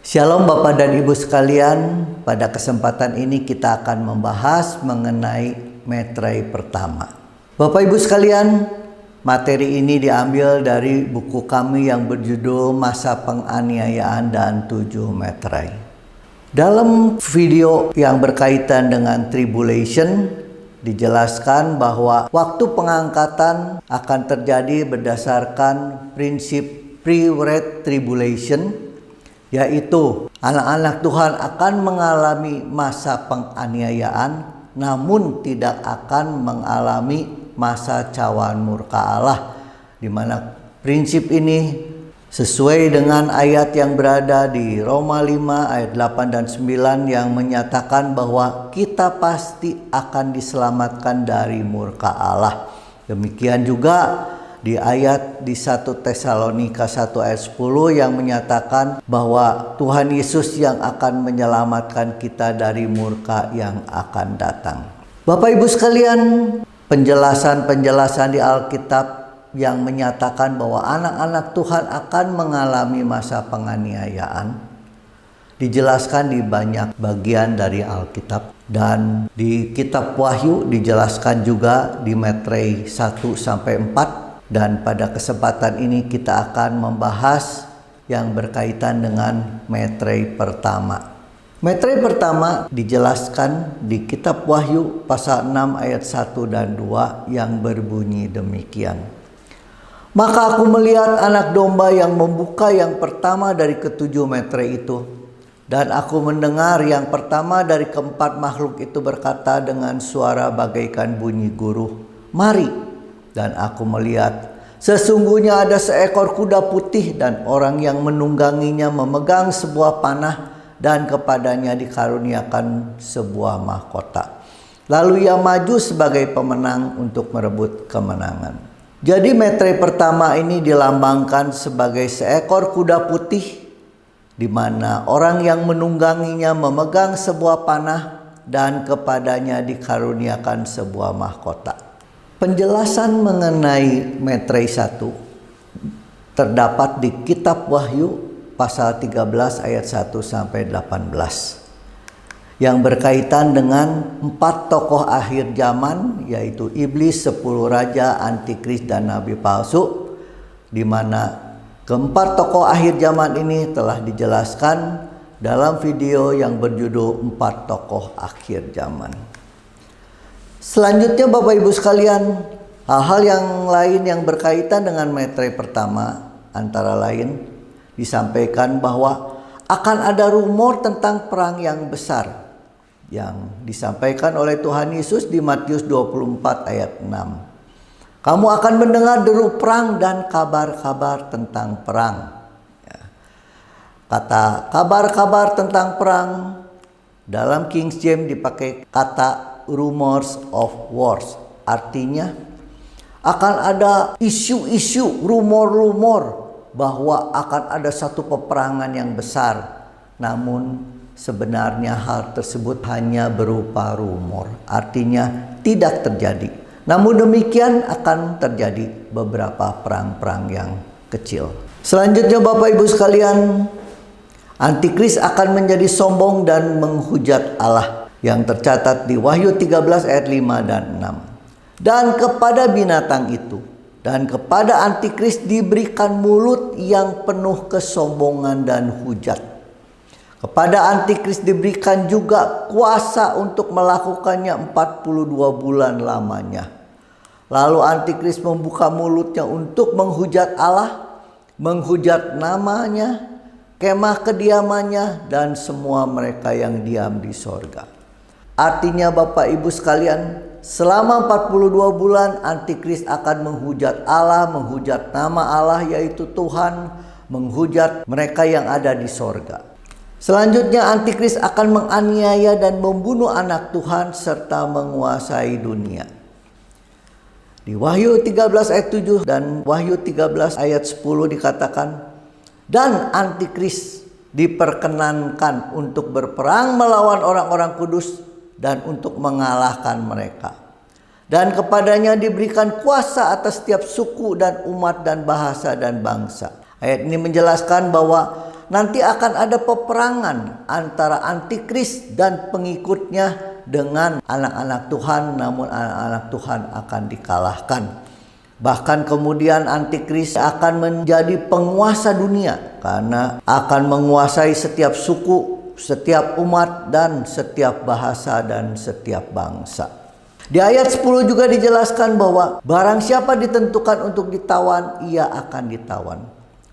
Shalom Bapak dan Ibu sekalian, pada kesempatan ini kita akan membahas mengenai meterai pertama. Bapak Ibu sekalian, materi ini diambil dari buku kami yang berjudul Masa Penganiayaan dan 7 Meterai. Dalam video yang berkaitan dengan tribulation, dijelaskan bahwa waktu pengangkatan akan terjadi berdasarkan prinsip pre-red tribulation, yaitu anak-anak Tuhan akan mengalami masa penganiayaan namun tidak akan mengalami masa cawan murka Allah, di mana prinsip ini sesuai dengan ayat yang berada di Roma 5 ayat 8 dan 9 yang menyatakan bahwa kita pasti akan diselamatkan dari murka Allah. Demikian juga di ayat di 1 Tesalonika 1 ayat 10 yang menyatakan bahwa Tuhan Yesus yang akan menyelamatkan kita dari murka yang akan datang. Bapak Ibu sekalian, penjelasan-penjelasan di Alkitab yang menyatakan bahwa anak-anak Tuhan akan mengalami masa penganiayaan dijelaskan di banyak bagian dari Alkitab, dan di kitab Wahyu dijelaskan juga di meterai 1 sampai 4. Dan pada kesempatan ini kita akan membahas yang berkaitan dengan meterai pertama. Meterai pertama dijelaskan di kitab Wahyu pasal 6 ayat 1 dan 2 yang berbunyi demikian. Maka aku melihat anak domba yang membuka yang pertama dari ketujuh meterai itu. Dan aku mendengar yang pertama dari keempat makhluk itu berkata dengan suara bagaikan bunyi guru, "Mari." Dan aku melihat, sesungguhnya ada seekor kuda putih dan orang yang menungganginya memegang sebuah panah dan kepadanya dikaruniakan sebuah mahkota. Lalu ia maju sebagai pemenang untuk merebut kemenangan. Jadi meterai pertama ini dilambangkan sebagai seekor kuda putih, di mana orang yang menungganginya memegang sebuah panah dan kepadanya dikaruniakan sebuah mahkota. Penjelasan mengenai meterai 1 terdapat di kitab Wahyu pasal 13 ayat 1 sampai 18 yang berkaitan dengan 4 tokoh akhir zaman, yaitu iblis, 10 raja, antikris dan nabi palsu, di mana keempat tokoh akhir zaman ini telah dijelaskan dalam video yang berjudul 4 tokoh akhir zaman. Selanjutnya Bapak Ibu sekalian, hal-hal yang lain yang berkaitan dengan meterai pertama antara lain disampaikan bahwa akan ada rumor tentang perang yang besar yang disampaikan oleh Tuhan Yesus di Matius 24 ayat 6. Kamu akan mendengar deru perang dan kabar-kabar tentang perang. Kata kabar-kabar tentang perang dalam King James dipakai kata rumors of wars, artinya akan ada isu-isu, rumor-rumor bahwa akan ada satu peperangan yang besar. Namun sebenarnya hal tersebut hanya berupa rumor, artinya tidak terjadi. Namun demikian akan terjadi beberapa perang-perang yang kecil. Selanjutnya Bapak Ibu sekalian, antikris akan menjadi sombong dan menghujat Allah, yang tercatat di Wahyu 13 ayat 5 dan 6. Dan kepada binatang itu dan kepada antikris diberikan mulut yang penuh kesombongan dan hujat. Kepada antikris diberikan juga kuasa untuk melakukannya 42 bulan lamanya. Lalu antikris membuka mulutnya untuk menghujat Allah, menghujat namanya, kemah kediamannya, dan semua mereka yang diam di sorga. Artinya Bapak Ibu sekalian, selama 42 bulan antikris akan menghujat Allah, menghujat nama Allah yaitu Tuhan, menghujat mereka yang ada di sorga. Selanjutnya antikris akan menganiaya dan membunuh anak Tuhan serta menguasai dunia. Di Wahyu 13 ayat 7 dan Wahyu 13 ayat 10 dikatakan, dan antikris diperkenankan untuk berperang melawan orang-orang kudus dan untuk mengalahkan mereka. Dan kepadanya diberikan kuasa atas setiap suku dan umat dan bahasa dan bangsa. Ayat ini menjelaskan bahwa nanti akan ada peperangan antara antikris dan pengikutnya dengan anak-anak Tuhan, namun anak-anak Tuhan akan dikalahkan. Bahkan kemudian antikris akan menjadi penguasa dunia karena akan menguasai setiap suku, setiap umat, dan setiap bahasa dan setiap bangsa. Di ayat 10 juga dijelaskan bahwa barang siapa ditentukan untuk ditawan, ia akan ditawan.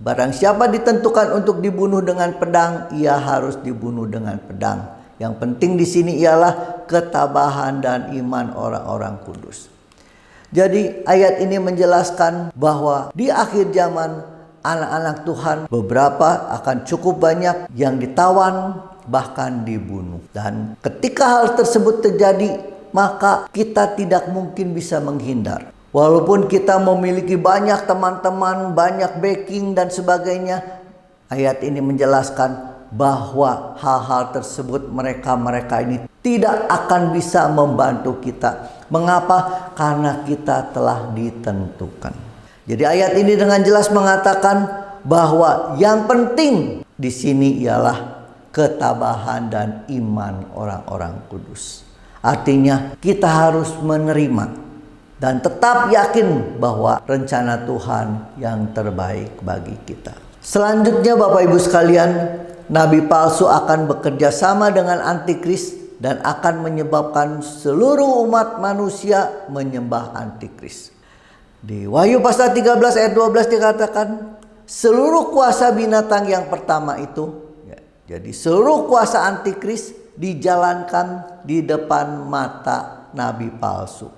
Barang siapa ditentukan untuk dibunuh dengan pedang, ia harus dibunuh dengan pedang. Yang penting di sini ialah ketabahan dan iman orang-orang kudus. Jadi ayat ini menjelaskan bahwa di akhir zaman anak-anak Tuhan beberapa akan cukup banyak yang ditawan bahkan dibunuh. Dan ketika hal tersebut terjadi, maka kita tidak mungkin bisa menghindar. Walaupun kita memiliki banyak teman-teman, banyak backing dan sebagainya, ayat ini menjelaskan bahwa hal-hal tersebut mereka ini tidak akan bisa membantu kita. Mengapa? Karena kita telah ditentukan. Jadi ayat ini dengan jelas mengatakan bahwa yang penting di sini ialah ketabahan dan iman orang-orang kudus. Artinya kita harus menerima dan tetap yakin bahwa rencana Tuhan yang terbaik bagi kita. Selanjutnya Bapak Ibu sekalian, nabi palsu akan bekerja sama dengan antikris dan akan menyebabkan seluruh umat manusia menyembah antikris. Di Wahyu pasal 13 ayat 12 dikatakan seluruh kuasa binatang yang pertama itu, jadi seluruh kuasa antikris dijalankan di depan mata nabi palsu.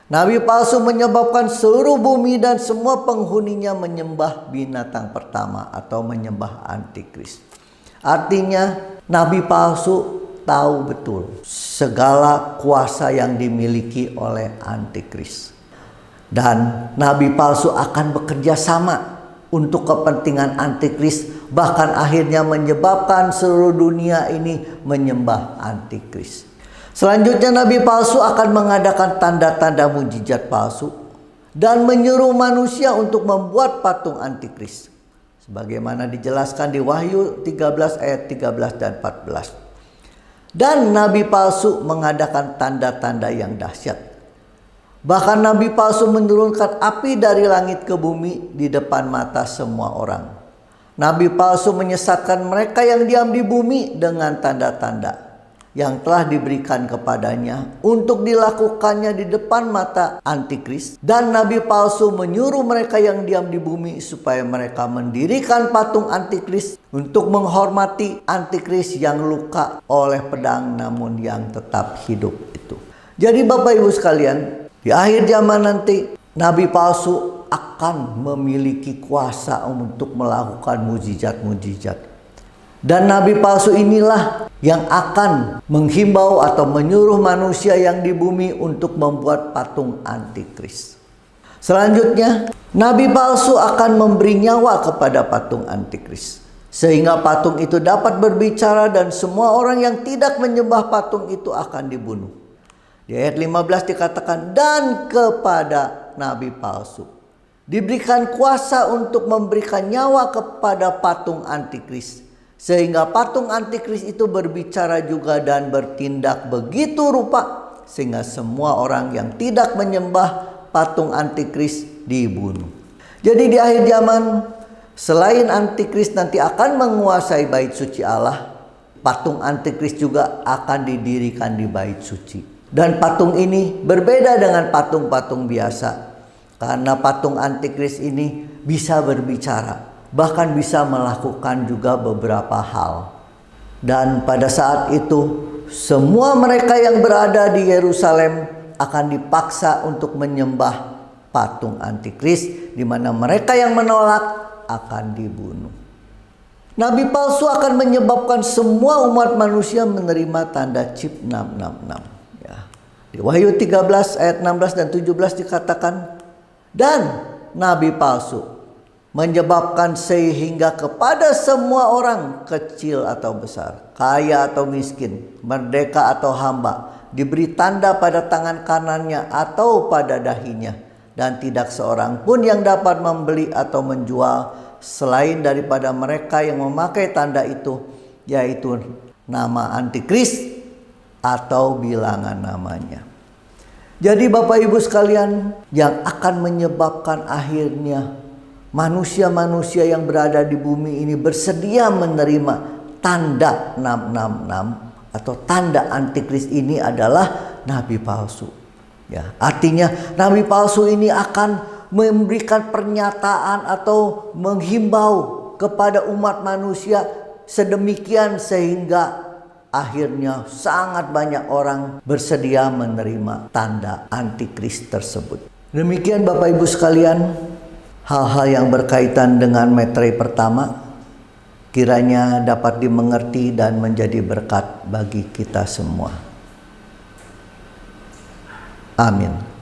Nabi palsu menyebabkan seluruh bumi dan semua penghuninya menyembah binatang pertama atau menyembah antikris. Artinya nabi palsu tahu betul segala kuasa yang dimiliki oleh antikris. Dan nabi palsu akan bekerja sama untuk kepentingan antikris, bahkan akhirnya menyebabkan seluruh dunia ini menyembah antikris. Selanjutnya nabi palsu akan mengadakan tanda-tanda mujizat palsu dan menyuruh manusia untuk membuat patung antikris, sebagaimana dijelaskan di Wahyu 13 ayat 13 dan 14. Dan nabi palsu mengadakan tanda-tanda yang dahsyat. Bahkan nabi palsu menurunkan api dari langit ke bumi di depan mata semua orang. Nabi palsu menyesatkan mereka yang diam di bumi dengan tanda-tanda yang telah diberikan kepadanya untuk dilakukannya di depan mata antikris. Dan nabi palsu menyuruh mereka yang diam di bumi supaya mereka mendirikan patung antikris untuk menghormati antikris yang luka oleh pedang namun yang tetap hidup itu. Jadi Bapak Ibu sekalian, di akhir zaman nanti nabi palsu akan memiliki kuasa untuk melakukan mujizat-mujizat. Dan nabi palsu inilah yang akan menghimbau atau menyuruh manusia yang di bumi untuk membuat patung antikris. Selanjutnya, nabi palsu akan memberi nyawa kepada patung antikris, sehingga patung itu dapat berbicara dan semua orang yang tidak menyembah patung itu akan dibunuh. Di ayat 15 dikatakan, dan kepada nabi palsu diberikan kuasa untuk memberikan nyawa kepada patung antikris, sehingga patung antikris itu berbicara juga dan bertindak begitu rupa sehingga semua orang yang tidak menyembah patung antikris dibunuh. Jadi di akhir zaman, selain antikris nanti akan menguasai bait suci Allah, patung antikris juga akan didirikan di bait suci. Dan patung ini berbeda dengan patung-patung biasa, karena patung antikris ini bisa berbicara, bahkan bisa melakukan juga beberapa hal. Dan pada saat itu semua mereka yang berada di Yerusalem akan dipaksa untuk menyembah patung antikris, di mana mereka yang menolak akan dibunuh. Nabi palsu akan menyebabkan semua umat manusia menerima tanda chip 666. Di Wahyu 13 ayat 16 dan 17 dikatakan, dan nabi palsu menyebabkan sehingga kepada semua orang, kecil atau besar, kaya atau miskin, merdeka atau hamba, diberi tanda pada tangan kanannya atau pada dahinya, dan tidak seorang pun yang dapat membeli atau menjual selain daripada mereka yang memakai tanda itu, yaitu nama antikris atau bilangan namanya. Jadi Bapak Ibu sekalian, yang akan menyebabkan akhirnya manusia-manusia yang berada di bumi ini bersedia menerima tanda 666 atau tanda antikris ini adalah nabi palsu. Ya, artinya nabi palsu ini akan memberikan pernyataan atau menghimbau kepada umat manusia sedemikian sehingga akhirnya sangat banyak orang bersedia menerima tanda antikris tersebut. Demikian Bapak Ibu sekalian, hal-hal yang berkaitan dengan meterai pertama kiranya dapat dimengerti dan menjadi berkat bagi kita semua. Amin.